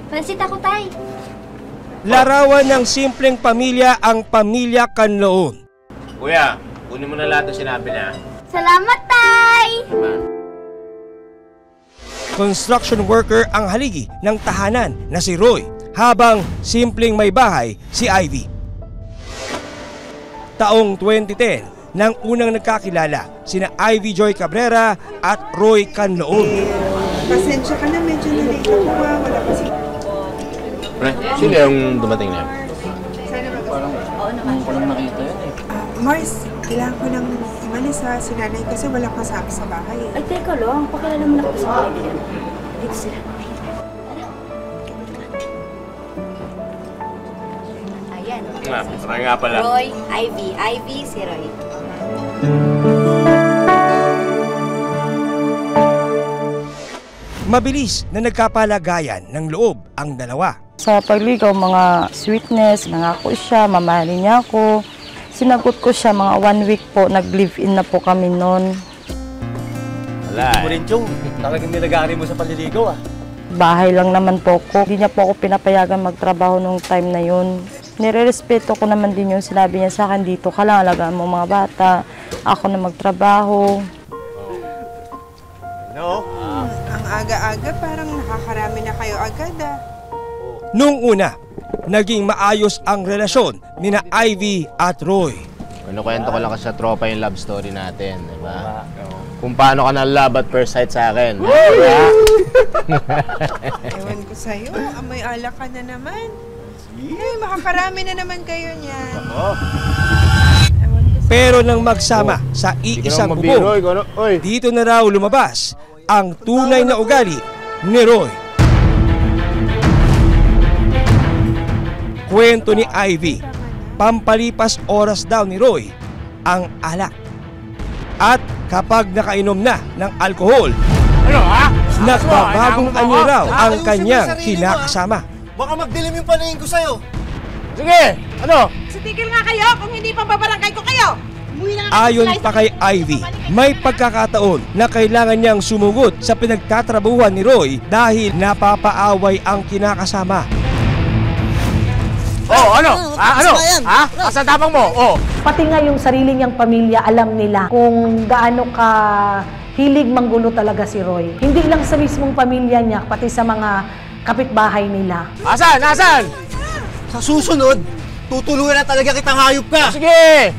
Pansit ako, tay. Larawan ng simpleng pamilya ang pamilya Canloon. Kuya, kunin mo na lahat ng sinabi niya. Salamat, tay! Construction worker ang haligi ng tahanan na si Roy, habang simpleng may bahay si Ivy. Taong 2010 nang unang nagkakilala sina Ivy Joy Cabrera at Roy Canloon. Pasensya ka na, medyo na-late ako ha. Wala kasi. Pre, sino yung dumating niya? Sana ba? Oo naman. Ko lang nakita yun eh. Mars, kailangan ko nang umalis ha. Si nanay kasi walang kasama sa bahay. Ay, teka lang. Pakilala mo na ako sa kaibigan. Dito sila. Ayan. Parang nga pala. Roy, Ivy. Ivy, si Roy. Mabilis na nagkapalagayan ng loob ang dalawa. Sa pagligaw, mga sweetness, nangako siya, mamahalin niya ako. Sinagot ko siya, mga 1 week po, nag-live-in na po kami noon. Wala. Mo rin, Chong. Talagang nilagari mo sa panliligaw ah. Bahay lang naman po ko. Hindi niya po ako pinapayagan magtrabaho nung time na yun. Nire-respeto ko naman din yung sinabi niya sa akin dito. Kailangan alagaan mo mga bata. Ako na magtrabaho. No? Ang aga-aga, parang nakakarami na kayo agad ah. Nung una, naging maayos ang relasyon nina Ivy at Roy. Kwento ko lang kasi sa tropa yung love story natin, di ba? Kung paano ka na-love at first sight sa akin. Ewan ko sa'yo, amoy alak ka na naman. Ay, makakarami na naman kayo niyan. Pero nang magsama sa iisang bubong, dito na raw lumabas ang tunay na ugali ni Roy. Kwento ni Ivy, pampalipas oras daw ni Roy ang alak. At kapag nakainom na ng alkohol, nagbabagong anyo raw ang kanyang kinakasama. Baka magdilim yung paningin ko sa'yo. Sige! Ano? Tigil nga kayo kung hindi pa babarangay ko kayo. Ayon pa kay Ivy, may pagkakataon na kailangan niyang sumugod sa pinagtatrabuhan ni Roy dahil napapaaway ang kinakasama. Oh, ano? Ano? Ha? Asan tapang mo? Oh. Pati nga yung sarili niyang pamilya, alam nila kung gaano ka hilig manggulo talaga si Roy. Hindi lang sa mismong pamilya niya, pati sa mga kapitbahay nila. Asan? Asan? Sa susunod, tutulungan na talaga kitang hayop ka. Sige!